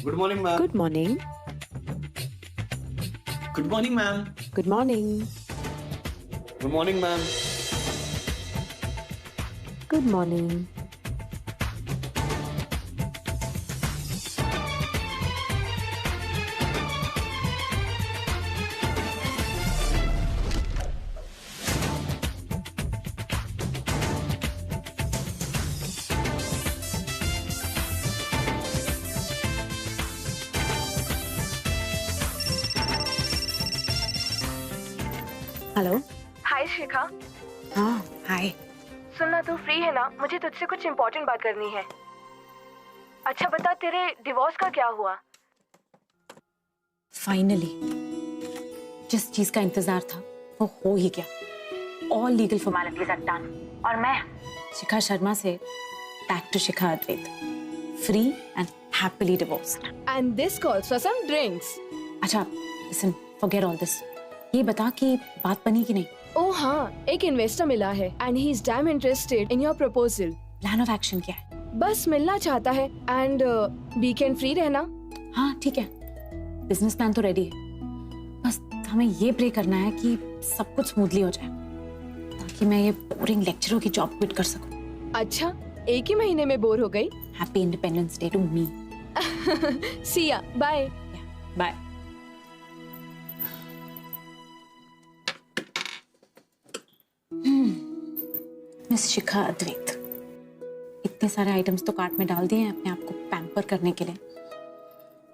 Good morning ma'am. Good morning. Good morning ma'am. Good morning. Good morning ma'am. Good morning. Hello. Hi Shikha. हाँ hi. सुनना, तू free है ना? मुझे तुझसे कुछ इम्पोर्टेंट बात करनी है। अच्छा बता, तेरे डिवोर्स का क्या हुआ? फाइनली जिस चीज का इंतजार था वो हो ही गया। All legal formalities are done और मैं शिखा शर्मा से back to Shikha Advait, free and happily divorced. And this calls for some drinks. अच्छा लिसन, फॉरगेट ऑल दिस। ये बता कि बात बनी कि नहीं? ओह हाँ, एक इन्वेस्टर मिला है and he is damn interested in your proposal. Plan of action क्या है? बस मिलना चाहता है एंड वीकेंड फ्री रहना। हाँ ठीक है, बिजनेस प्लान तो रेडी है, बस हमें ये प्रे करना है कि सब कुछ स्मूथली हो जाए ताकि मैं ये बोरिंग लेक्चरों की जॉब क्विट कर सकूं। अच्छा, एक ही महीने में बोर हो गई? Happy independence day to me. See ya, bye. Bye. Miss Shikha Advait, इतने सारे आइटम्स तो कार्ट में डाल दिए हैं अपने आप को पैम्पर करने के लिए।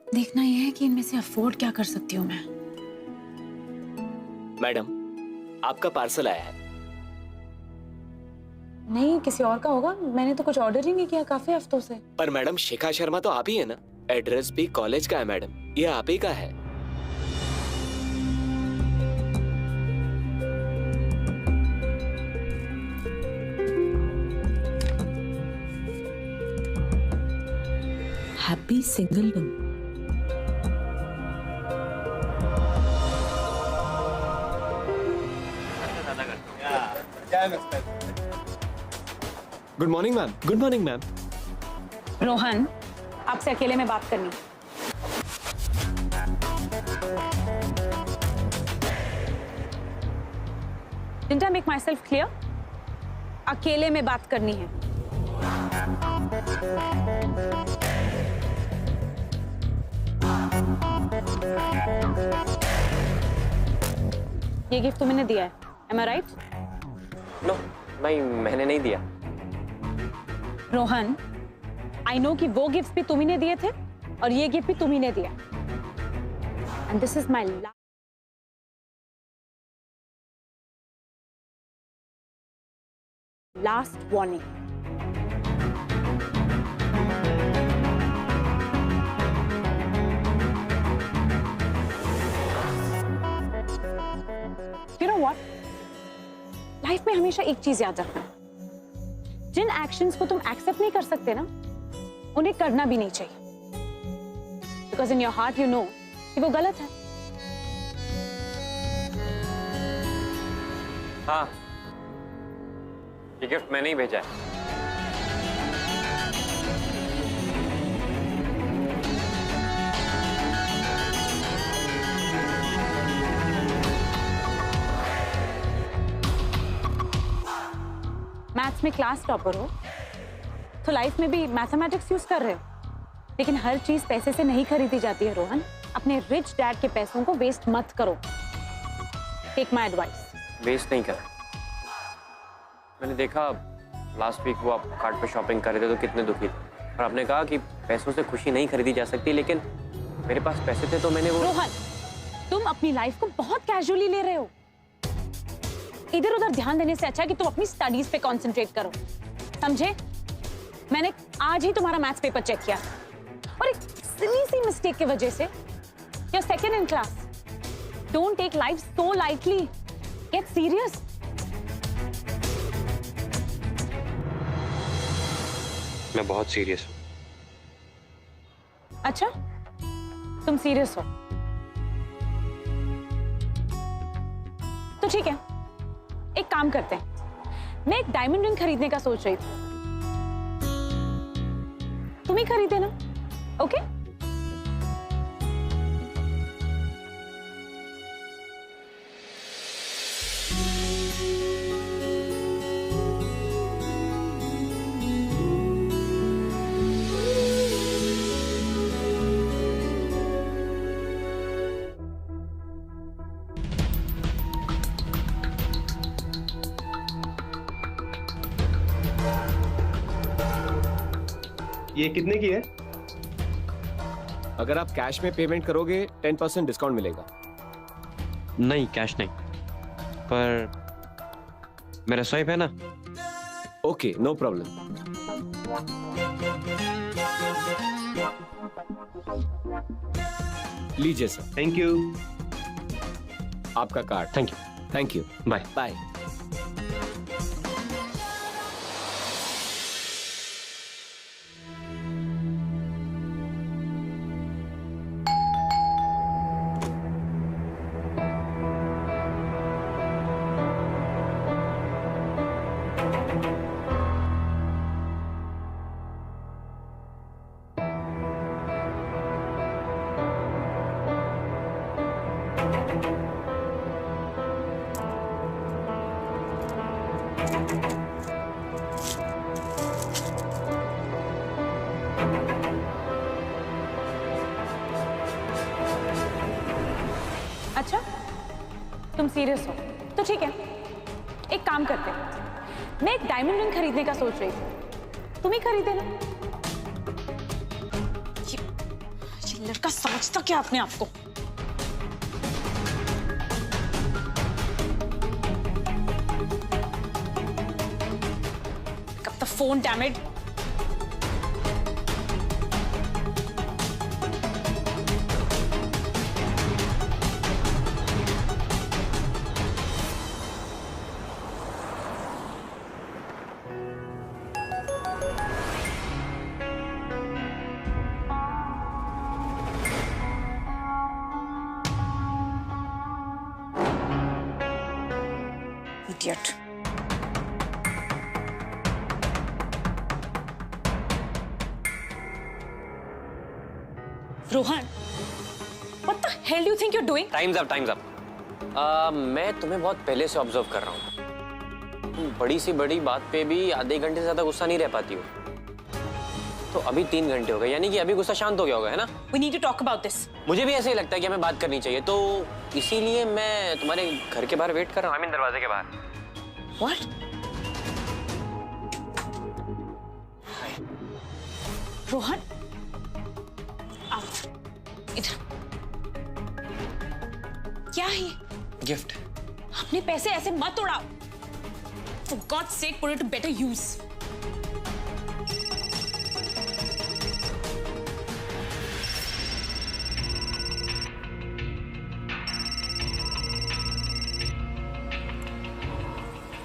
देखना यह है कि इनमें से अफोर्ड क्या कर सकती हूँ मैं। मैडम, आपका पार्सल आया है। नहीं, किसी और का होगा, मैंने तो कुछ ऑर्डर ही नहीं किया काफी हफ्तों से। पर मैडम, शिखा शर्मा तो आप ही है ना? एड्रेस भी कॉलेज का है मैडम, ये आप ही का है। Happy singledom. Good morning ma'am. Good morning ma'am. Rohan, आपसे अकेले में बात करनी। Didn't I make myself clear? अकेले में बात करनी है। ये गिफ्ट तुमने दिया है, am I right? नो, नहीं मैंने नहीं दिया। रोहन, आई नो कि वो गिफ्ट भी तुम्ही ने दिए थे और ये गिफ्ट भी तुम्ही ने दिया। And this is my last warning. You know what? Life में हमेशा एक चीज याद रखना, जिन एक्शंस को तुम एक्सेप्ट नहीं कर सकते ना, उन्हें करना भी नहीं चाहिए। Because in your heart you know कि वो गलत है। हाँ, ये गिफ्ट मैंने ही भेजा है। मैथ्स में क्लास टॉपर हो तो लाइफ में भी मैथमेटिक्स यूज कर रहे हो, लेकिन हर चीज पैसे से नहीं खरीदी जाती है रोहन। अपने रिच डैड के पैसों को वेस्ट मत करो। Take my advice. वेस्ट नहीं करा। मैंने देखा लास्ट वीक वो आप कार्ड पे शॉपिंग कर रहे थे तो कितने दुखी थे, और आपने कहा कि पैसों से खुशी नहीं खरीदी जा सकती, लेकिन मेरे पास पैसे थे तो मैंने वो। रोहन, तुम अपनी लाइफ को बहुत कैजुअली ले रहे हो। इधर उधर ध्यान देने से अच्छा है कि तुम अपनी स्टडीज पे कंसंट्रेट करो, समझे? मैंने आज ही तुम्हारा मैथ्स पेपर चेक किया और एक सिली सी मिस्टेक की वजह से you're second in class. Don't take life so lightly. Get serious. मैं बहुत सीरियस हूँ। अच्छा, तुम सीरियस हो तो ठीक है, एक काम करते हैं। मैं एक डायमंड रिंग खरीदने का सोच रही थी, तुम ही खरीदे ना? ओके? ये कितने की है? अगर आप कैश में पेमेंट करोगे 10% डिस्काउंट मिलेगा। नहीं, कैश नहीं, पर मेरा स्वाइप है ना। Okay, no problem. लीजिए सर, थैंक यू। आपका card. Thank you, thank you, bye. Bye. अच्छा, तुम सीरियस हो तो ठीक है, एक काम करते हैं। मैं एक डायमंड रिंग खरीदने का सोच रही थी, तुम ही खरीदे ना। ये लड़का समझता क्या अपने आप को? कब तक phone damage. Idiot. Rohan, what the hell do you think you're doing? Times up, times up. मैं तुम्हें बहुत पहले से ऑब्जर्व कर रहा हूँ। तुम बड़ी सी बड़ी बात पे भी आधे घंटे से ज्यादा गुस्सा नहीं रह पाती हो। तो अभी 3 घंटे हो गए, यानी कि अभी गुस्सा शांत हो गया होगा, है ना? We need to talk about this. मुझे भी ऐसे ही लगता है कि हमें बात करनी चाहिए, तो इसीलिए मैं तुम्हारे घर के बाहर वेट कर रहा हूँ। I mean, दरवाजे के बाहर। What? रोहन, आओ इधर। क्या है ये? गिफ्ट। अपने पैसे ऐसे मत उड़ाओ। For God's sake, put it to better use.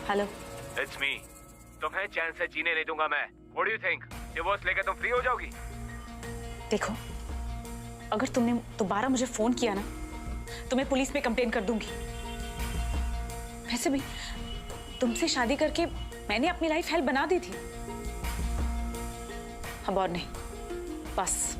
Hello. It's me. तुम्हें चैन से जीने नहीं दूंगा मैं। What do you think? Divorce लेकर तुम फ्री हो जाओगी? देखो, अगर तुमने दोबारा मुझे फोन किया ना, तो मैं पुलिस में कंप्लेन कर दूंगी। वैसे भी तुमसे शादी करके मैंने अपनी लाइफ हेल बना दी थी। अब और नहीं, बस।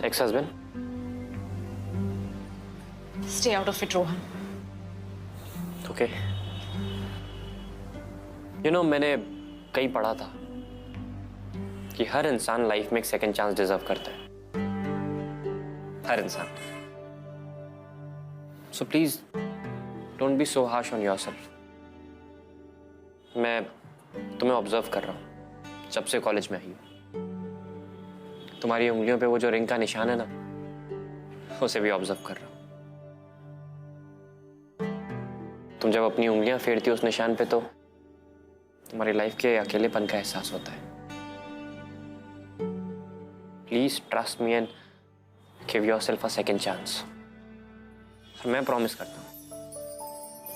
Ex husband. Stay out of it, Rohan. Okay. मैंने कहीं पढ़ा था कि हर इंसान लाइफ में एक सेकंड चांस डिजर्व करता है, हर इंसान। So please don't be so harsh on yourself. मैं तुम्हें ऑब्जर्व कर रहा हूँ जब से कॉलेज में आई हूँ। तुम्हारी उंगलियों पे वो जो रिंग का निशान है ना, उसे भी ऑब्जर्व कर रहा हूँ। तुम जब अपनी उंगलियां फेरती हो उस निशान पे, तो तुम्हारी लाइफ के अकेलेपन का एहसास होता है। Please trust me and give yourself a second chance. और मैं प्रॉमिस करता हूं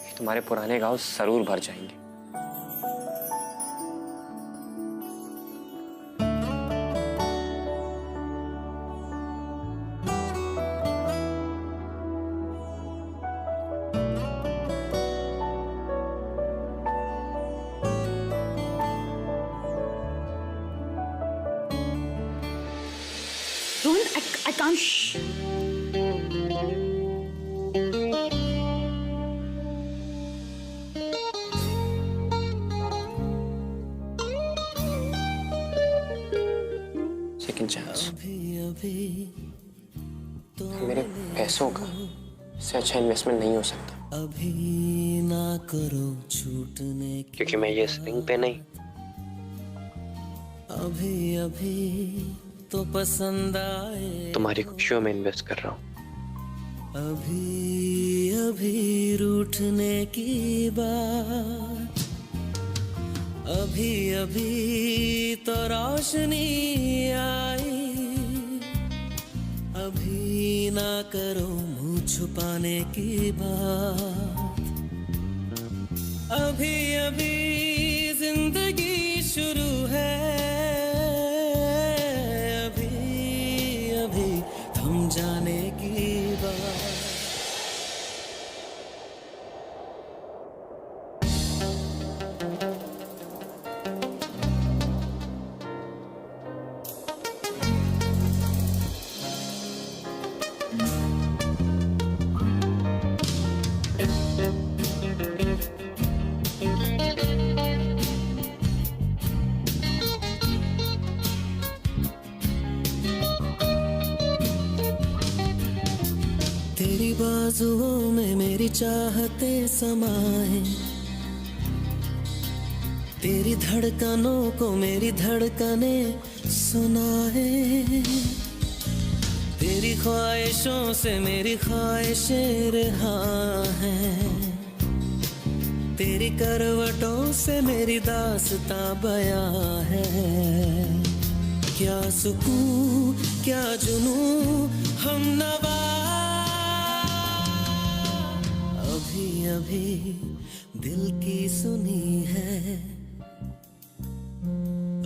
कि तुम्हारे पुराने घाव जरूर भर जाएंगे। Rohan, I can't. पास मेरे पैसों का इससे अच्छा इन्वेस्टमेंट नहीं हो सकता। अभी ना करो छूटने की, क्योंकि मैं ये इस रिंग पे नहीं, अभी अभी तो पसंद आए, तुम्हारी खुशियों में इन्वेस्ट कर रहा हूँ। अभी अभी रूठने की बात, अभी अभी तो रोशनी आई, अभी ना करो मुंह छुपाने की बात, अभी अभी जिंदगी शुरू है, अभी अभी थम जाने की बात। तेरी बाजुओं में मेरी चाहते समाए, तेरी धड़कनों को मेरी धड़कने सुनाए, तेरी ख्वाहिशों से मेरी ख्वाहिशें रहा हैं, तेरी करवटों से मेरी दास्तां बयां है। क्या सुकून क्या जुनून हम नवा, अभी अभी दिल की सुनी है,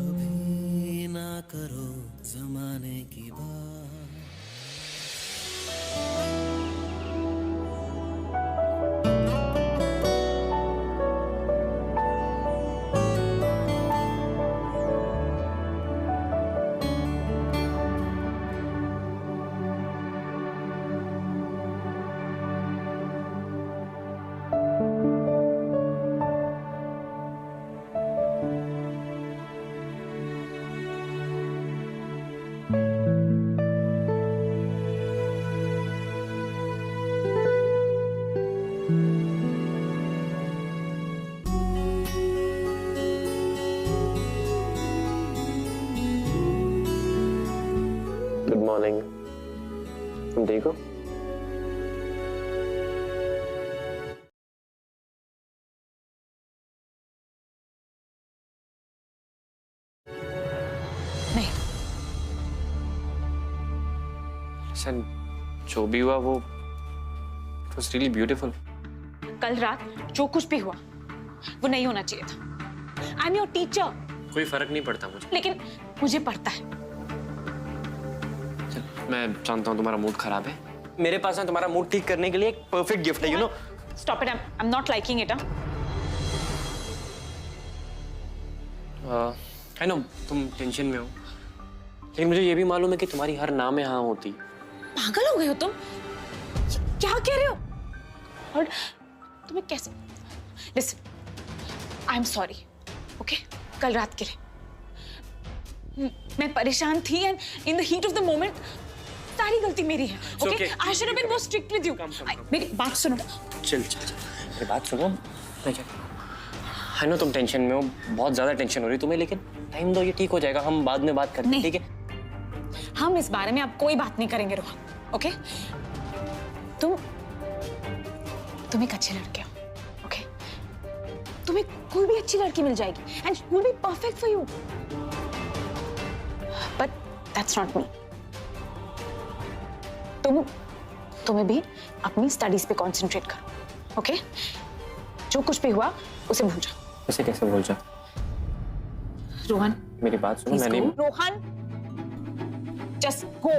अभी ना करो जमाने की बात। Good morning. तुम ठीक हो? नहीं, सन जो भी हुआ वो इट वाज रियली ब्यूटीफुल। कल रात जो कुछ भी हुआ वो नहीं होना चाहिए था। I am your teacher. कोई फर्क नहीं पड़ता मुझे। लेकिन मुझे पड़ता है। चल, मैं जानता हूँ तुम्हारा मूड खराब है, मेरे पास है तुम्हारा मूड ठीक करने के लिए एक परफेक्ट गिफ्ट है, you no. Stop it, I am not liking it. I know तुम टेंशन में हो, लेकिन मुझे ये भी मालूम है कि तुम्हारी हर ना में हाँ होती। पागल हो गए हो तुम? क्या कह रहे हो? और तुम्हें कैसे? Listen, I am sorry, okay? कल रात के लिए मैं परेशान थी and in the heat of the moment सारी गलती मेरी है, okay? I should have been more strict with you. मेरी बात सुनो। चल मेरी बात सुनो। आई नो तुम टेंशन में हो, बहुत ज्यादा टेंशन हो रही तुम्हें, लेकिन टाइम दो, ये ठीक हो जाएगा। हम बाद में बात करते हैं, ठीक है? हम इस बारे में अब कोई बात नहीं करेंगे रोहन, ओके? तुम एक अच्छे लड़के हो, ओके? तुम्हें कोई भी अच्छी लड़की मिल जाएगी and she will be perfect for you, but that's not me. तुम्हें भी अपनी स्टडीज पे कंसंट्रेट करो, ओके? जो कुछ भी हुआ उसे भूल जाओ। उसे कैसे भूल जाओ? रोहन मेरी बात सुनो। मैंने Rohan just go.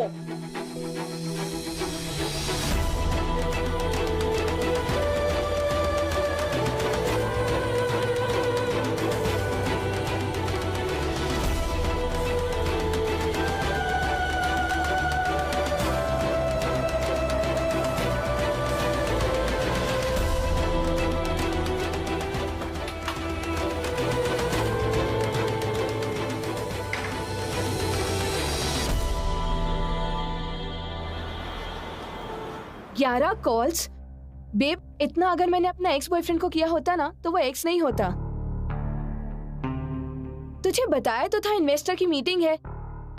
11 calls? Babe, इतना अगर मैंने अपना एक्स बॉयफ्रेंड को किया होता ना तो वो एक्स नहीं होता। तुझे बताया तो था इन्वेस्टर की मीटिंग है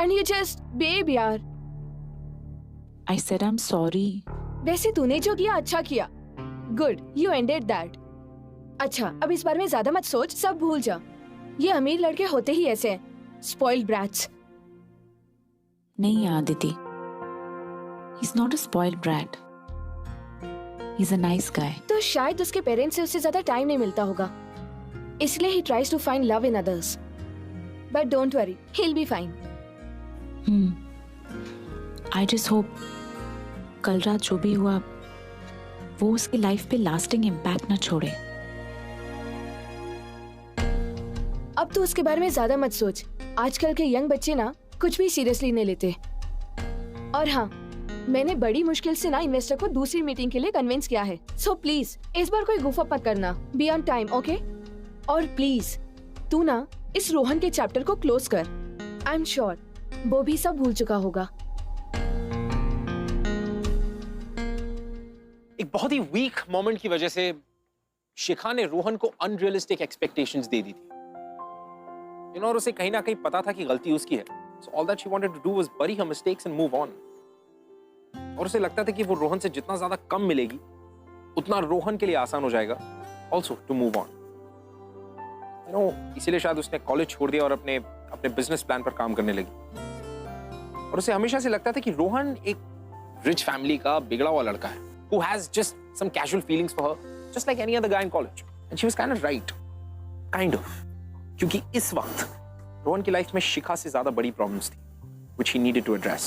एंड यू जस्ट बेब यार। I said I'm sorry. वैसे तूने जो किया अच्छा किया। Good, you ended that. अच्छा, अब इस बारे में ज्यादा मत सोच, सब भूल जा। ये अमीर लड़के होते ही ऐसे हैं, स्पॉइल्ड ब्रैट्स। नहीं Aditi, he's not a spoiled brat. He's a nice guy. तो शायद उसके पेरेंट्स से उससे ज्यादा टाइम नहीं मिलता होगा, इसलिए he tries to find love in others. But don't worry, he'll be fine. I just hope कल रात जो भी हुआ वो उसकी लाइफ पे लास्टिंग इम्पैक्ट ना छोड़े। अब तो उसके बारे में ज्यादा मत सोच। आजकल के यंग बच्चे ना कुछ भी सीरियसली नहीं लेते। और हाँ, मैंने बड़ी मुश्किल से ना इन्वेस्टर को दूसरी मीटिंग के लिए कन्विंस किया है। सो प्लीज इस बार कोई गुफ अप मत करना। Be on time, okay? और प्लीज तू ना इस रोहन के चैप्टर को क्लोज कर। आई एम श्योर वो भी सब भूल चुका होगा। एक बहुत ही वीक मोमेंट की वजह से शिखा ने रोहन को अनरियलिस्टिक एक्सपेक्टेशंस दे दी थी। और उसे कहीं ना कहीं पता था कि गलती उसकी है। So all that she wanted to do was bury her mistakes and move on. और उसे लगता था कि वो रोहन से जितना ज्यादा कम मिलेगी उतना रोहन के लिए आसान हो जाएगा also to move on. इसीलिए शायद उसने कॉलेज छोड़ दिया और अपने बिजनेस प्लान पर काम करने लगी। और उसे हमेशा से लगता था कि रोहन एक रिच फैमिली का बिगड़ा हुआ लड़का है who has just some casual feelings for her just like any other guy in college. And she was kind of right. Kind of. क्योंकि इस वक्त रोहन की लाइफ में शिखा से ज्यादा बड़ी प्रॉब्लम्स थी which he needed to address.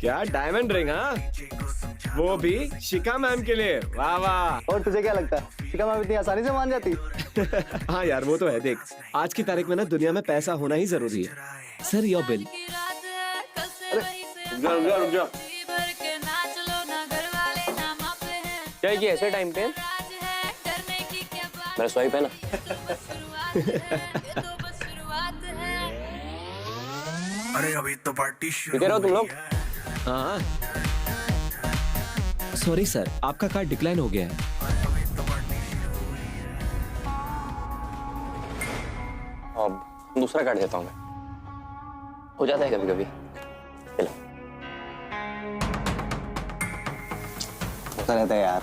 क्या डायमंड रिंग? हाँ, वो भी शिखा मैम के लिए। वाह वाह। और तुझे क्या लगता है शिखा मैम इतनी आसानी से मान जाती? हाँ यार, वो तो है। देख, आज की तारीख में ना दुनिया में पैसा होना ही जरूरी है। Sir, your bill. रुक जा। क्या ये ऐसे टाइम पे मेरा स्वाइप है ना? अरे अभी तो पार्टी शुरू हो तुम लोग? हाँ, सॉरी सर, आपका कार्ड डिक्लाइन हो गया है। अब दूसरा कार्ड देता हूँ मैं। हो जाता है कभी कभी। चलो, होता रहता है यार।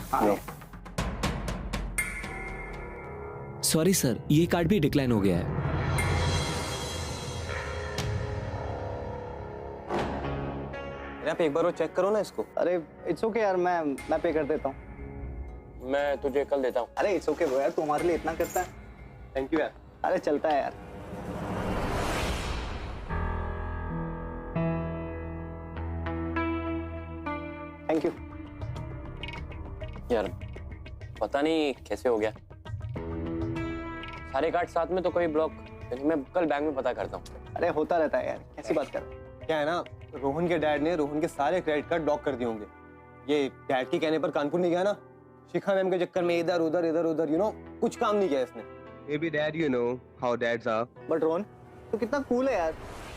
सॉरी सर, ये कार्ड भी डिक्लाइन हो गया है। आप एक बार वो चेक करो ना इसको। अरे इट्स ओके यार, मैं पे कर देता हूँ। मैं तुझे कल देता हूँ। अरे इट्स ओके वो यार, तुम्हारे लिए इतना करता है। थैंक यू यार। अरे चलता है यार। थैंक यू यार, पता नहीं कैसे हो गया। सारे कार्ड साथ में तो कोई ब्लॉक। मैं कल बैंक में पता करता हूँ। अरे होता रहता है यार, कैसी बात कर। क्या है ना, रोहन के डैड ने रोहन के सारे क्रेडिट कार्ड ब्लॉक कर दिए होंगे। ये डैड के कहने पर कानपुर नहीं गया ना, शिखा मैम के चक्कर में इधर उधर कुछ काम नहीं किया इसने। Maybe dad, you know how dads are. But Rohan तो कितना कूल है यार,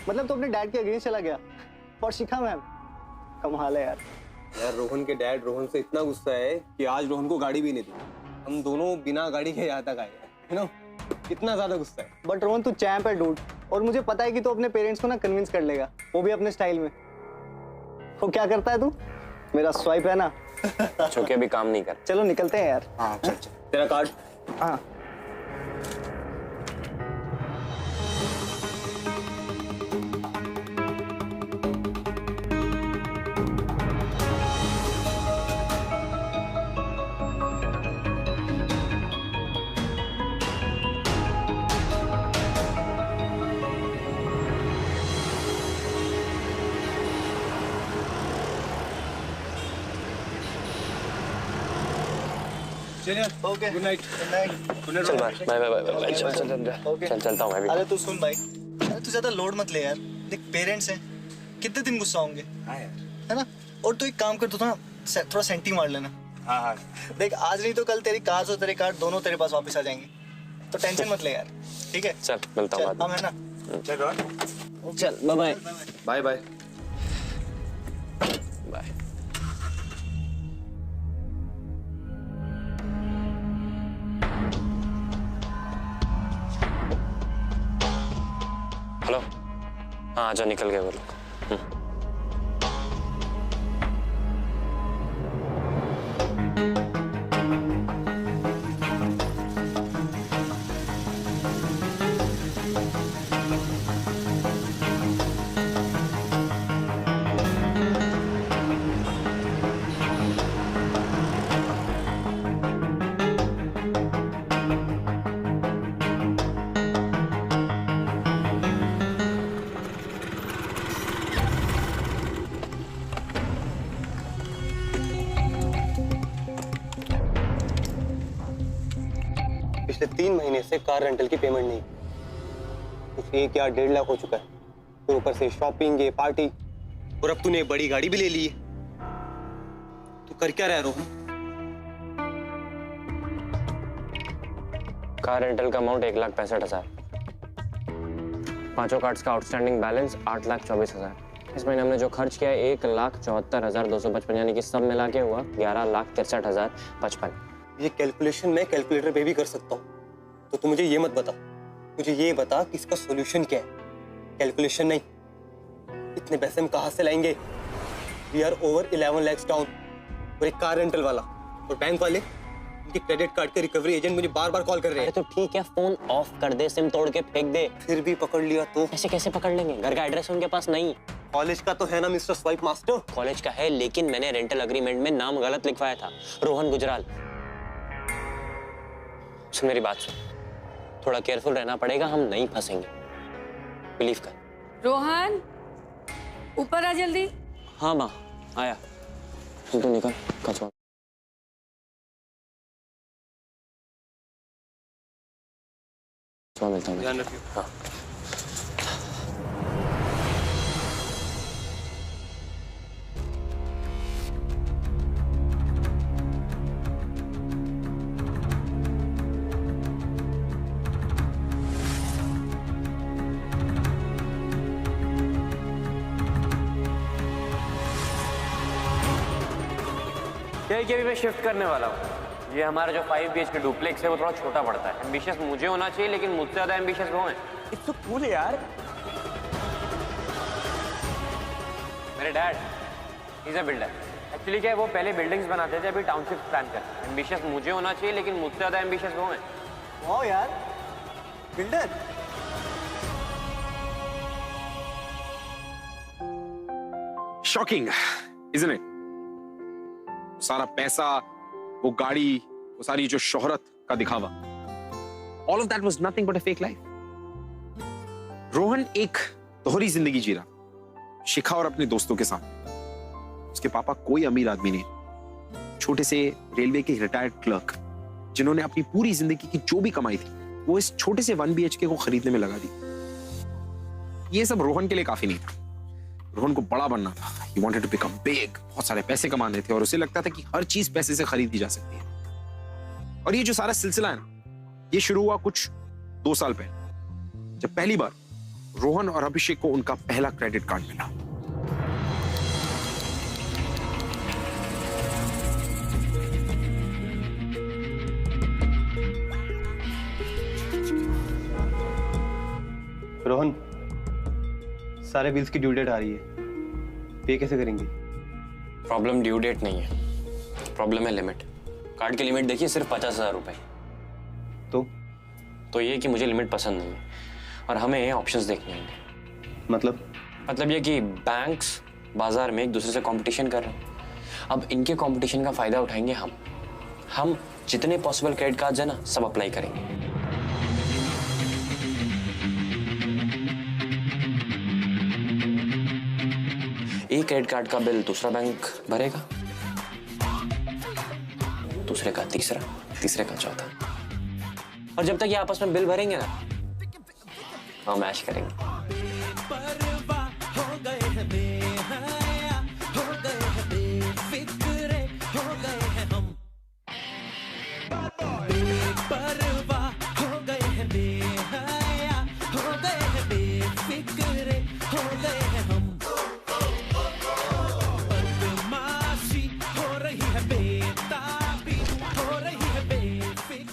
मतलब तो अपने डैड के अगेंस्ट चला गया और शिखा मैम। कमाल है यार। यार रोहन के डैड रोहन से इतना गुस्सा है कि आज रोहन को गाड़ी भी नहीं दी। हम दोनों बिना गाड़ी के यहाँ तक आए हैं, कितना ज्यादा गुस्सा है। बट रोहन तू चैंप है डूड, और मुझे पता है कि तू अपने पेरेंट्स को ना कन्विंस कर लेगा, वो भी अपने स्टाइल में। वो क्या करता है तू? मेरा स्वाइप है ना। चौके भी काम नहीं कर। चलो निकलते हैं यार। हाँ चल चल। तेरा कार्ड। हाँ ओके गुड नाइट चल बाय बाय बाय बाय चल चलता हूँ मैं भी। अरे तू सुन भाई, अरे तू ज्यादा लोड मत ले यार, देख पेरेंट्स हैं, कितने दिन गुस्सा होंगे, है ना। और तू एक काम कर, तू ना थोड़ा सेंटी मार लेना। हाँ देख आज नहीं तो कल तेरी कार्स और तेरे कार्ड दोनों तेरे पास वापस आ जाएंगे, तो टेंशन मत ले यार, ठीक है। चल मिलता हूँ बाद में। हम है ना। चल bye bye bye bye. Bye. Hello, हाँ आजा, निकल गए वो लोग। पिछले 3 महीने से कार रेंटल की पेमेंट नहीं, कुछ 1 या 1.5 लाख हो चुका है, तो ऊपर से शॉपिंग, ये पार्टी, और अब तूने बड़ी गाड़ी भी ले ली है। तू कर क्या रहा है रोहन? कार रेंटल का अमाउंट 1,65,000, 5 कार्ड्स का आउटस्टैंडिंग बैलेंस 8,24,000। इस महीने हमने जो खर्च किया 1,74,255, यानी कि सब मिला के हुआ 11,63,055। ये कैलकुलेशन मैं कैलकुलेटर पे भी कर सकता हूँ, तो तू मुझे ये मत बता, मुझे ये बता कि इसका सॉल्यूशन क्या है, कैलकुलेशन नहीं। इतने पैसे हम कहाँ से लाएंगे? We are over 11 lakhs down, और एक कार रेंटल वाला और बैंक वाले, उनके क्रेडिट कार्ड के रिकवरी एजेंट मुझे बार बार कॉल कर रहे हैं। तो ठीक है, फोन ऑफ कर दे, सिम तोड़ के फेंक दे। फिर भी पकड़ लिया तो? ऐसे कैसे पकड़ लेंगे? घर का एड्रेस उनके पास नहीं। कॉलेज का तो है ना मिस्टर स्वाइप मास्टर। कॉलेज का है, लेकिन मैंने रेंटल अग्रीमेंट में नाम गलत लिखवाया था, रोहन गुजराल। सुन मेरी बात सुन, थोड़ा केयरफुल रहना पड़ेगा, हम नहीं फंसेंगे, बिलीव कर। रोहन ऊपर आ जल्दी। हाँ माँ आया, तू निकल कचवा। मिलता हूँ। ध्यान रखियो। हाँ। ये भी मैं शिफ्ट करने वाला हूँ। ये हमारा जो 5 BHK डुप्लेक्स है वो थोड़ा छोटा पड़ता है। एम्बिशियस मुझे होना चाहिए, लेकिन मुझसे ज्यादा एम्बिशियस वो हैं। इट्स सो कूल यार। मेरे dad is a builder. Actually क्या है, वो पहले बिल्डिंग्स बनाते थे, अभी टाउनशिप प्लान करते हैं। एम्बिशियस मुझे होना चाहिए, लेकिन मुझसे ज्यादा एम्बिशियस वो हैं। वाओ यार, बिल्डर। Shocking, isn't it? सारा पैसा, वो गाड़ी, वो सारी जो शोहरत का दिखावा, all of that was nothing but a fake life. Rohan एक दोहरी जिंदगी जी रहा, शिखा और अपने दोस्तों के साथ। उसके पापा कोई अमीर आदमी नहीं, छोटे से रेलवे के रिटायर्ड क्लर्क, जिन्होंने अपनी पूरी जिंदगी की जो भी कमाई थी वो इस छोटे से 1 BHK को खरीदने में लगा दी। ये सब रोहन के लिए काफी नहीं था। रोहन को बड़ा बनना था, he wanted to become big, बहुत सारे पैसे कमाने थे, और उसे लगता था कि हर चीज पैसे से खरीदी जा सकती है। और ये जो सारा सिलसिला है ना, ये शुरू हुआ कुछ 2 साल पहले, जब पहली बार रोहन और अभिषेक को उनका पहला क्रेडिट कार्ड मिला। रोहन, सारे बिल्स की ड्यू डेट आ रही है, पे कैसे करेंगे? प्रॉब्लम ड्यू डेट नहीं है, प्रॉब्लम है लिमिट। कार्ड की लिमिट देखिए सिर्फ 50,000 रुपए। तो ये कि मुझे लिमिट पसंद नहीं है और हमें ऑप्शंस देखने होंगे। मतलब ये कि बैंक्स बाजार में एक दूसरे से कंपटीशन कर रहे हैं। अब इनके कंपटीशन का फायदा उठाएंगे हम जितने पॉसिबल क्रेडिट कार्ड्स है ना, सब अप्लाई करेंगे। एक क्रेडिट कार्ड का बिल दूसरा बैंक भरेगा, दूसरे का तीसरा, तीसरे का चौथा। और जब तक ये आपस में बिल भरेंगे ना, हम ऐश करेंगे।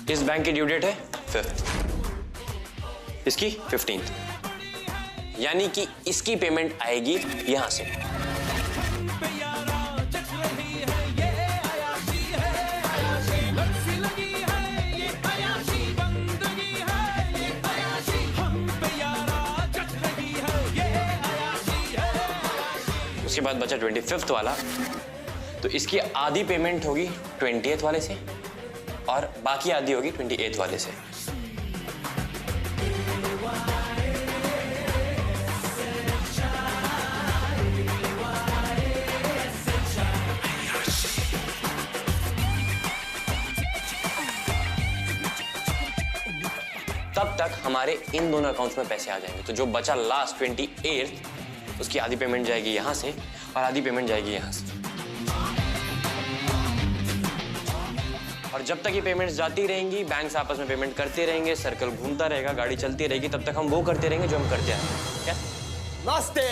इस बैंक की ड्यू डेट है 5th, इसकी 15th, यानी कि इसकी पेमेंट आएगी यहां से। उसके बाद बचा 25th वाला, तो इसकी आधी पेमेंट होगी 20th वाले से और बाकी आधी होगी 28th वाले से। तब तक हमारे इन दोनों अकाउंट्स में पैसे आ जाएंगे। तो जो बचा लास्ट 28th, उसकी आधी पेमेंट जाएगी यहां से और आधी पेमेंट जाएगी यहां से। और जब तक ये पेमेंट्स जाती रहेंगी, बैंक्स आपस में पेमेंट करते रहेंगे, सर्कल घूमता रहेगा, गाड़ी चलती रहेगी, तब तक हम वो करते रहेंगे जो हम करते आए हैं। क्या? नाश्ते।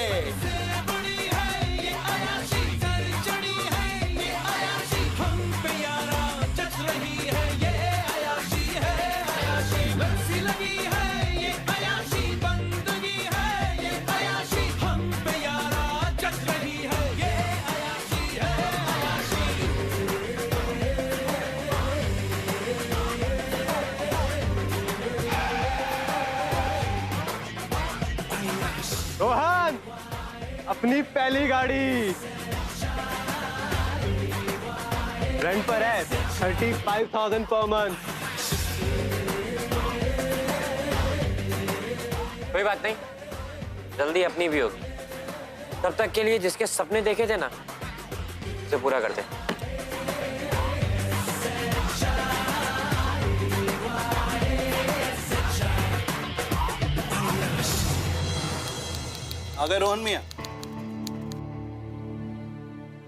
रोहन, अपनी पहली गाड़ी रेंट पर है, 35,000 पर मंथ। कोई बात नहीं, जल्दी अपनी भी होगी। तब तक के लिए जिसके सपने देखे थे ना, उसे पूरा करते। आ गए रोहन मियां,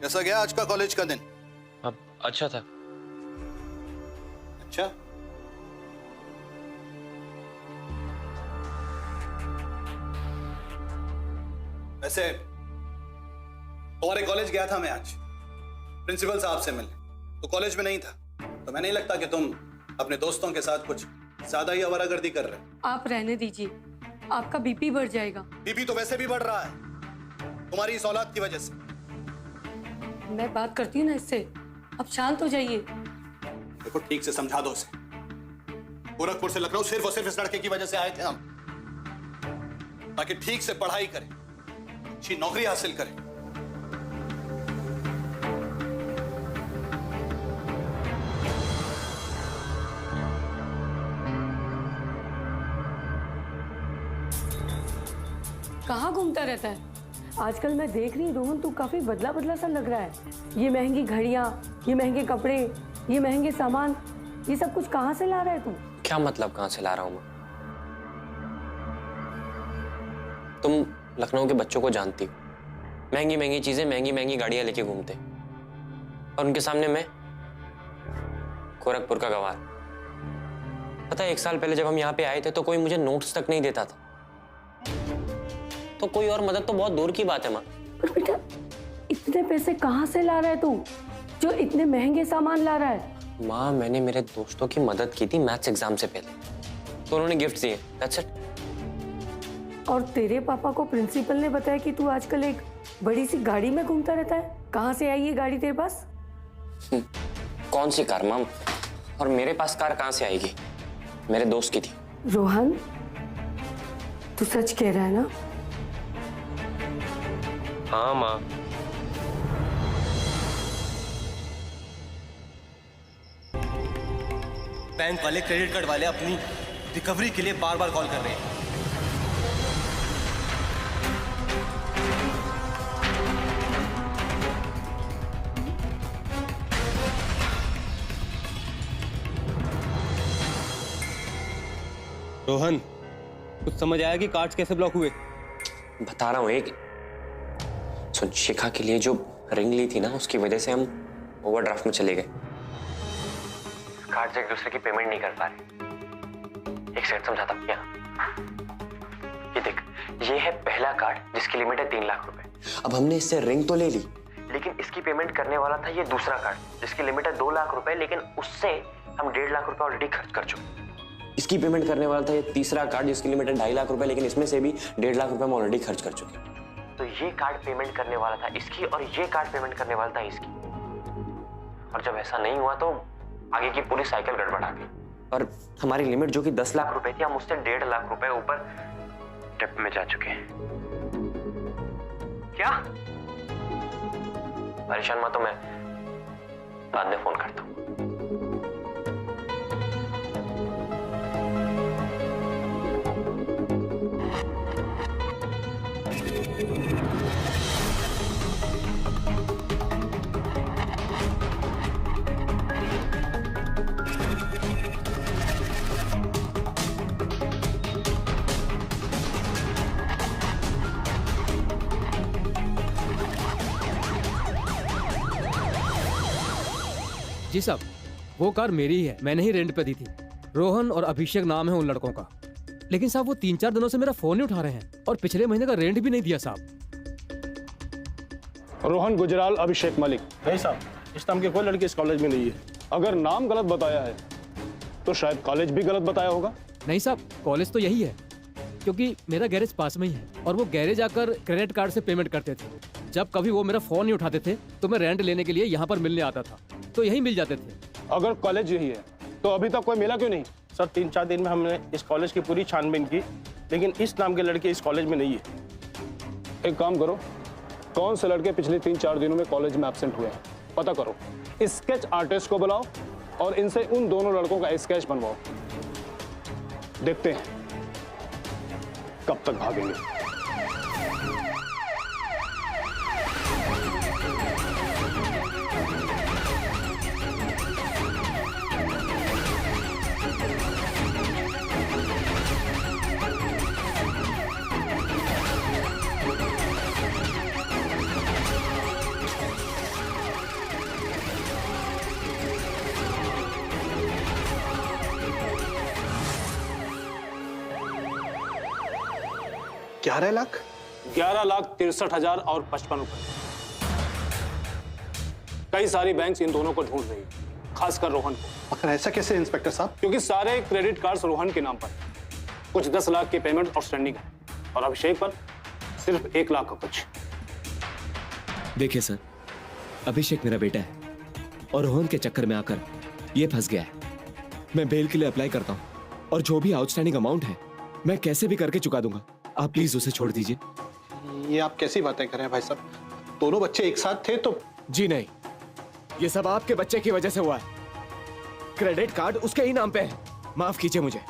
कैसा गया आज का कॉलेज का दिन? अब अच्छा था। अच्छा, वैसे तुम्हारे कॉलेज गया था मैं आज प्रिंसिपल साहब से मिलने, तो कॉलेज में नहीं था, तो मैं नहीं लगता कि तुम अपने दोस्तों के साथ कुछ ज्यादा ही आवारागर्दी कर रहे हो। आप रहने दीजिए, आपका बीपी बढ़ जाएगा। बीपी तो वैसे भी बढ़ रहा है तुम्हारी इस औलाद की वजह से। मैं बात करती हूँ ना इससे, अब शांत हो जाइए। देखो ठीक से समझा दो उसे, गोरखपुर से लखनऊ सिर्फ और सिर्फ इस लड़के की वजह से आए थे हम, ताकि ठीक से पढ़ाई करें, अच्छी नौकरी हासिल करें। कहाँ घूमता रहता है आजकल? मैं देख रही हूँ रोहन, तू काफी बदला बदला सा लग रहा है। ये महंगी घड़ियाँ, ये महंगे कपड़े, ये महंगे सामान, ये सब कुछ कहाँ से ला रहा है तू? क्या मतलब कहाँ से ला रहा हूँ मैं? तुम लखनऊ के बच्चों को जानती हो, महंगी महंगी चीजें, महंगी महंगी गाड़ियां लेके घूमते, और उनके सामने मैं गोरखपुर का गवार। पता है, 1 साल पहले जब हम यहाँ पे आए थे तो कोई मुझे नोट्स तक नहीं देता था, तो कोई और मदद तो बहुत दूर की बात है माँ। पर बेटा, इतने पैसे कहाँ से ला रहा है तू, जो इतने महंगे सामान ला रहा है? माँ, मैंने मेरे दोस्तों की मदद की थी मैथ्स एग्जाम से पहले, तो उन्होंने गिफ्ट दिए, दैट्स इट। और तेरे पापा को प्रिंसिपल ने बताया कि तू आजकल एक बड़ी सी गाड़ी में घूमता रहता है। कहाँ से आई ये गाड़ी तेरे पास? कौन सी कार माम? और मेरे पास कार कहाँ से आएगी? मेरे दोस्त की थी। रोहन, तू सच कह रहा है ना? हाँ माँ। बैंक वाले, क्रेडिट कार्ड वाले अपनी रिकवरी के लिए बार बार कॉल कर रहे हैं। रोहन, कुछ समझ आया कि कार्ड्स कैसे ब्लॉक हुए? बता रहा हूँ एक सुन, शिखा के लिए जो रिंग ली थी ना, उसकी वजह से हम ओवरड्राफ्ट में चले गए। कार्ड से एक दूसरे की पेमेंट नहीं कर पा रहे। एक सेकंड समझाता हूँ। ये देख, ये है पहला कार्ड जिसकी लिमिट है 3 लाख रुपए। अब हमने इससे रिंग तो ले ली, लेकिन इसकी पेमेंट करने वाला था ये दूसरा कार्ड जिसकी लिमिट है 2 लाख रुपए, लेकिन उससे हम 1.5 लाख रुपए ऑलरेडी खर्च कर चुके। इसकी पेमेंट करने वाला था ये तीसरा कार्ड जिसकी लिमिट है 2.5 लाख रुपए, लेकिन इसमें से भी 1.5 लाख रुपए हम ऑलरेडी खर्च कर चुके। तो ये कार्ड पेमेंट करने वाला था इसकी और ये कार्ड पेमेंट करने वाला था इसकी। और जब ऐसा नहीं हुआ तो आगे की पूरी साइकिल गड़बड़ा गई और हमारी लिमिट जो कि 10 लाख रुपए थी, हम उससे 1.5 लाख रुपए ऊपर डेप में जा चुके हैं। क्या परेशान मत हो, मैं बाद में फोन करता हूँ। जी साहब, वो कार मेरी ही है, मैंने ही रेंट पे दी थी। रोहन और अभिषेक नाम है उन लड़कों का। लेकिन साहब वो 3-4 दिनों से मेरा फोन नहीं उठा रहे हैं और पिछले महीने का रेंट भी नहीं दिया साहब। रोहन गुजराल अभिषेक मलिक। नहीं साहब, इस नाम के कोई लड़की इस कॉलेज में नहीं है। अगर नाम गलत बताया है तो शायद कॉलेज भी गलत बताया होगा। नहीं साहब, कॉलेज तो यही है, क्योंकि मेरा गैरेज पास में ही है और वो गैरेज आकर क्रेडिट कार्ड से पेमेंट करते थे। जब कभी वो मेरा फोन नहीं उठाते थे तो मैं रेंट लेने के लिए यहाँ पर मिलने आता था, तो यही मिल जाते थे। अगर कॉलेज यही है तो अभी तक कोई मिला क्यों नहीं? सर 3-4 दिन में हमने इस कॉलेज की पूरी छानबीन की, लेकिन इस नाम के लड़के इस कॉलेज में नहीं है। एक काम करो, कौन से लड़के पिछले 3-4 दिनों में कॉलेज में एब्सेंट हुए हैं पता करो, स्केच आर्टिस्ट को बुलाओ और इनसे उन दोनों लड़कों का स्केच बनवाओ। देखते हैं कब तक भागेंगे। $11 लाख 11,63,000 और 55 रुपए। कई सारी बैंक्स इन दोनों को ढूंढ रही है, खासकर रोहन को। मगर ऐसा कैसे इंस्पेक्टर साहब? क्योंकि सारे क्रेडिट कार्ड्स रोहन के नाम पर, कुछ 10 लाख की पेमेंट आउटस्टैंडिंग है और अभिषेक पर सिर्फ 1 लाख का कुछ। देखिए सर, अभिषेक मेरा बेटा है और रोहन के चक्कर में आकर ये फंस गया है। मैं बेल के लिए अप्लाई करता हूँ और जो भी आउटस्टैंडिंग अमाउंट है मैं कैसे भी करके चुका दूंगा। आप प्लीज उसे छोड़ दीजिए। ये आप कैसी बातें कर रहे हैं भाई साहब? दोनों बच्चे एक साथ थे तो? जी नहीं, ये सब आपके बच्चे की वजह से हुआ है। क्रेडिट कार्ड उसके ही नाम पे है। माफ कीजिए मुझे,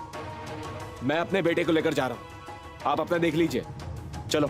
मैं अपने बेटे को लेकर जा रहा हूं, आप अपना देख लीजिए। चलो।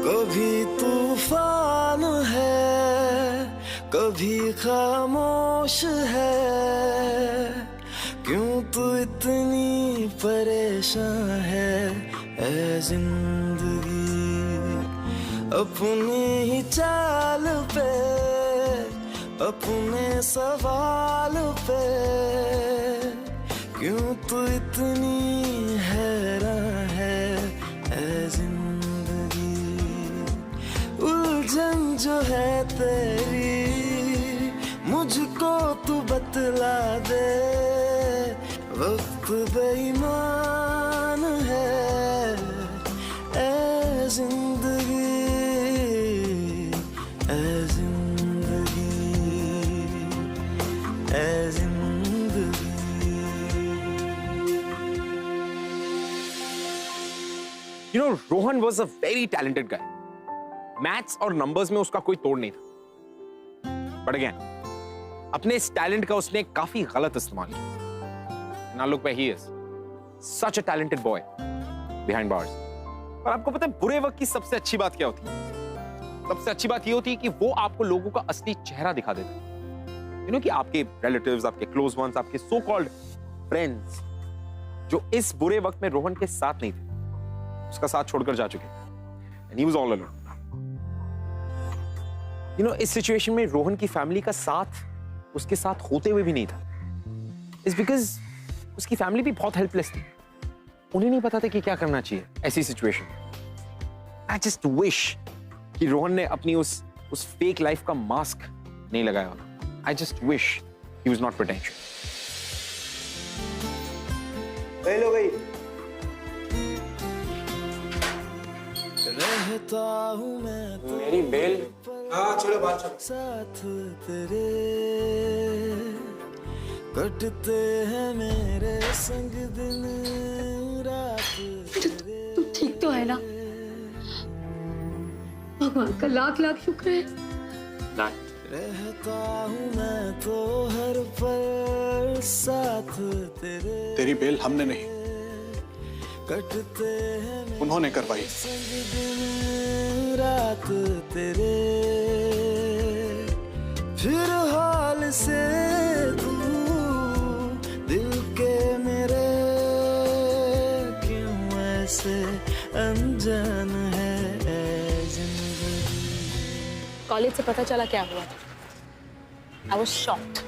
कभी तूफान है, कभी खामोश है, क्यों तू इतनी परेशान है ऐ जिंदगी। अपनी ही चाल पे, अपने सवाल पे, क्यों तू इतनी हैरान है ऐ जिंदगी। उलझन जो है तेरी मुझको तू बतला दे, वक्त बेईमान है ऐ जिंदगी, ऐ जिंदगी। No Rohan was a very talented guy. Maths और नंबर्स में उसका कोई तोड़ नहीं था. बट अगेन अपने इस टैलेंट का उसने काफी गलत इस्तेमाल किया. Now look where he is. Such a talented boy behind bars. और आपको पता है बुरे वक्त की सबसे अच्छी बात क्या होती है? सबसे अच्छी बात ये होती है कि वो आपको लोगों का असली चेहरा दिखा देता है. You know कि आपके रिलेटिव्स, आपके क्लोज वंस, आपके सो कॉल्ड फ्रेंड्स जो इस बुरे वक्त में रोहन के साथ नहीं थे, उसका साथ छोड़कर जा चुके. And he was all alone. You know इस सिचुएशन में रोहन की फैमिली का साथ उसके साथ होते हुए भी नहीं था. It's because उसकी फैमिली भी बहुत हेल्पलेस थी. उन्हें नहीं पता था कि क्या करना चाहिए ऐसी सिचुएशन. I just wish कि रोहन ने अपनी उस फेक लाइफ का मास्क नहीं लगाया होता. I just wish he was not pretentious. Hello भाई. रहता हूँ मैं तो मेरी बेल. हाँ छोड़ो बात छोड़ो. साथ तेरे कटते हैं मेरे संग दिन रात. तू ठीक तो है ना? भगवान का लाख लाख शुक्र है. रहता हूँ मैं तो हर पल साथ तेरे. तेरी बेल हमने नहीं, कटते हैं उन्होंने करवाई. संग दिन रात तेरे. फिर हाल से तू दिल के मेरे क्यों ऐसे अनजान है जिंदगी. कॉलेज से पता चला क्या हुआ था. I was shocked.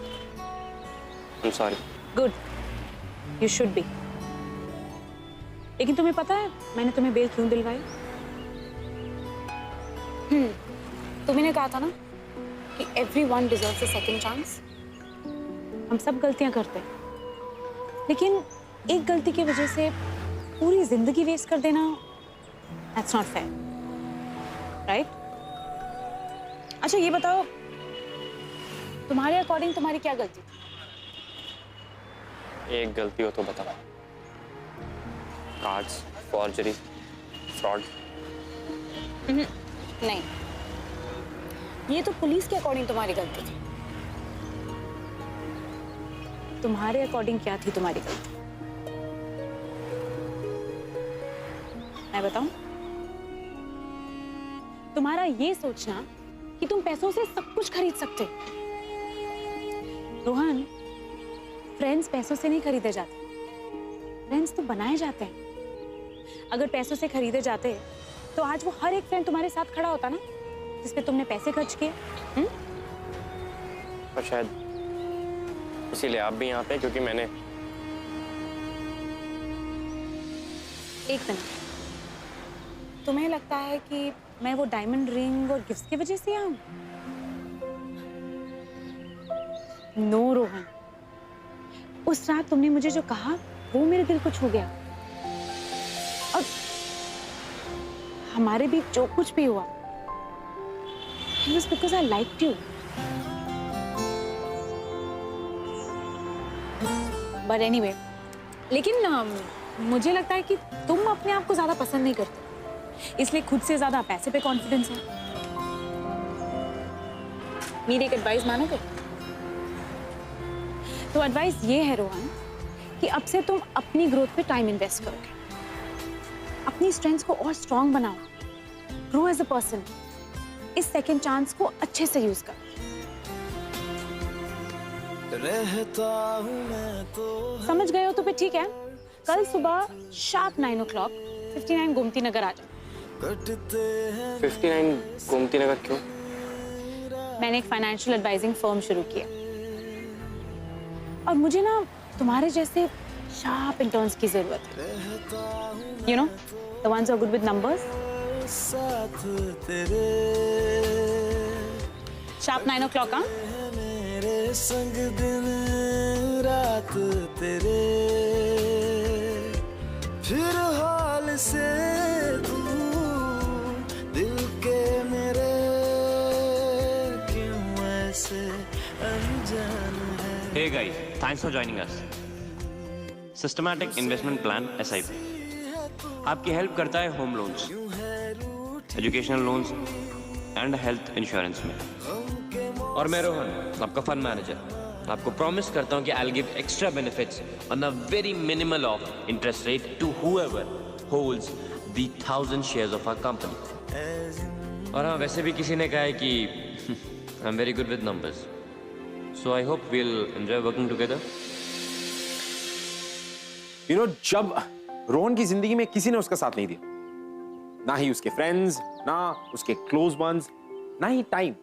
I'm sorry. Good. You should be. लेकिन तुम्हें पता है मैंने तुम्हें बेल क्यों दिलवाई? तुम्ही कहा था ना कि everyone deserves a second chance. हम सब गलतियां करते हैं, लेकिन एक गलती की वजह से पूरी जिंदगी वेस्ट कर देना, that's not fair, right? अच्छा ये बताओ, तुम्हारे अकॉर्डिंग तुम्हारी क्या गलती थी? एक गलती हो तो बता. Cards, forgery, fraud. नहीं, ये तो पुलिस के अकॉर्डिंग तुम्हारी गलती थी. तुम्हारे अकॉर्डिंग क्या थी तुम्हारी गलती? मैं बताऊं? तुम्हारा ये सोचना कि तुम पैसों से सब कुछ खरीद सकते. रोहन, फ्रेंड्स पैसों से नहीं खरीदे जाते, फ्रेंड्स तो बनाए जाते हैं. अगर पैसों से खरीदे जाते तो आज वो हर एक फ्रेंड तुम्हारे साथ खड़ा होता ना, जिस पे तुमने पैसे खर्च किए. और शायद इसीलिए आप भी यहाँ पे, क्योंकि मैंने. एक मिनट, तुम्हें लगता है कि मैं वो डायमंड रिंग और गिफ्ट्स की वजह से आऊं? नो रोहन, उस रात तुमने मुझे जो कहा वो मेरे दिल को छू गया. और हमारे बीच जो कुछ भी हुआ, it was because I liked you. But anyway, लेकिन मुझे लगता है कि तुम अपने आप को ज्यादा पसंद नहीं करते, इसलिए खुद से ज्यादा पैसे पे कॉन्फिडेंस है. मेरी एक एडवाइस मानोगे? तो एडवाइस ये है रोहन कि अब से तुम अपनी ग्रोथ पे टाइम इन्वेस्ट करोगे, अपनी स्ट्रेंथ्स को और स्ट्रांग बनाओ, ग्रो एज अ पर्सन. इस सेकंड चांस को अच्छे से यूज करो. रहता हूँ मैं तो. समझ गए हो तो फिर ठीक है. कल सुबह शार्प 9 o'clock 59 गोमती नगर आ जाओ. 59 गोमती नगर क्यों? मैंने एक फाइनेंशियल एडवाइजिंग फर्म शुरू किया और मुझे ना तुम्हारे जैसे शार्प इंटर्न्स की जरूरत है. You know, the ones are good with numbers. साथ तेरे. Sharp 9 o'clock. हाँ, मेरे संग दिन रात तेरे. फिर हाल से तू दिल के मेरे क्यों ऐसे अनजान है. Hey guys, thanks for joining us. Systematic Investment Plan SIP. आपकी हेल्प करता है home loans, educational loans and health insurance में। और मैं रोहन, आपका फंड मैनेजर, आपको प्रॉमिस करता हूँ कि I will give extra benefits on a very minimal of interest rate to whoever holds the 1000 shares of our company. और हाँ, वैसे भी किसी ने कहा है कि I am very good with numbers, so I hope we will enjoy working together. You know, जब रोहन की जिंदगी में किसी ने उसका साथ नहीं दिया, ना ही उसके फ्रेंड्स, ना उसके क्लोज वंस, ना ही टाइम,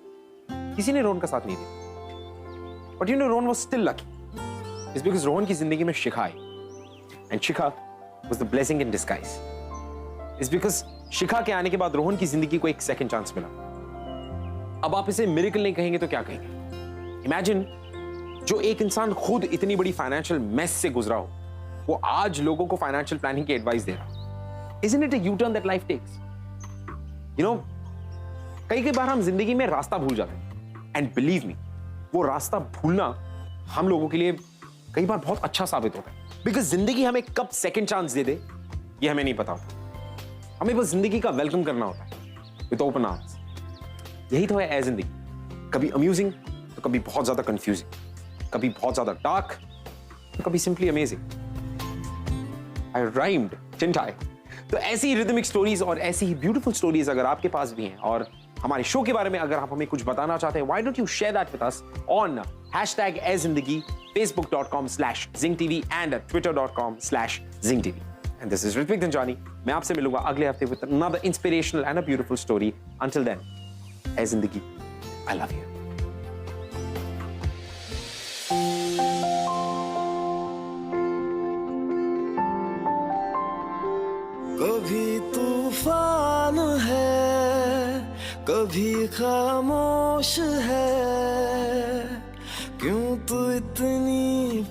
किसी ने रोहन का साथ नहीं दिया। But you know, Rohan was still lucky is because Rohan की जिंदगी में शिखा आई, and Shikha was the blessing in disguise. Is because Shikha के आने के बाद रोहन की जिंदगी को एक सेकंड चांस मिला। अब आप इसे मिरेकल नहीं कहेंगे तो क्या कहेंगे? इमेजिन, जो एक इंसान खुद इतनी बड़ी फाइनेंशियल मेस से गुजरा हो, वो आज लोगों को फाइनेंशियल प्लानिंग की एडवाइस दे रहा। Isn't it a U-turn that life takes? You know, कई बार हम जिंदगी में रास्ता भूल जाते हैं, एंड बिलीव मी, वो रास्ता भूलना हम लोगों के लिए कई बार बहुत अच्छा साबित होता है, बिकॉज जिंदगी हमें कब सेकंड चांस दे दे ये हमें नहीं पता होता। हमें बस जिंदगी का वेलकम करना होता है विद ओपन आर्म्स। यही तो है जिंदगी, कभी अम्यूजिंग तो कभी बहुत ज्यादा कंफ्यूजिंग, कभी बहुत ज्यादा डार्क तो कभी simply amazing. I rhymed, didn't I? तो ऐसी रिदमिक स्टोरीज और ऐसी ही ब्यूटीफुल स्टोरीज अगर आपके पास भी हैं, और हमारे शो के बारे में अगर आप हमें कुछ बताना चाहते हैं, why don't you share that with us on #azindagi, facebook.com/zingtv and twitter.com/zingtv. And this is Ritvik Dhanjani. मैं आपसे मिलूंगा अगले हफ्ते with another inspirational and a beautiful story. Until then, azindagi, I love you. कभी तूफान है, कभी खामोश है, क्यों तू इतनी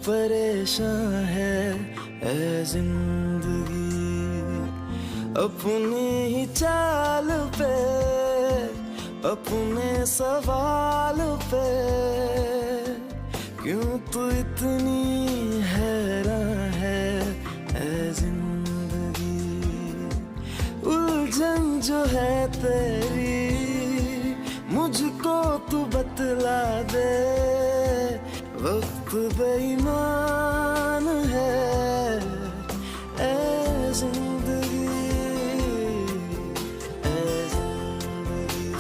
परेशान है ऐ जिंदगी? अपनी ही चाल पे, अपने सवाल पे, क्यों तू इतनी हैरान है ऐ जिंदगी? उलझन जो है तेरी मुझको तू बतला दे, वक्त बेईमान है ऐ जिंदगी, ऐ जिंदगी,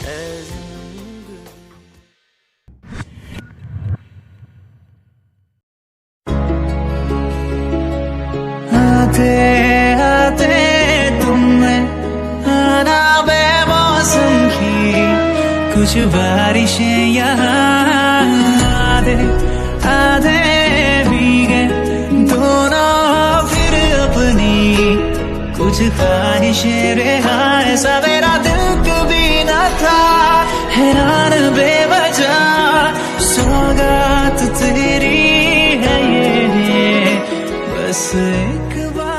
ऐ जिंदगी। आते आते तुमने आना बेमौसम की कुछ बारिशें यहाँ, आधे आधे भीगे दोनों फिर अपनी कुछ ख्वाहिशें रहा। सवेरा दिल कभी न था हैरान बेवजह, सौगात तेरी है ये बस एक बार।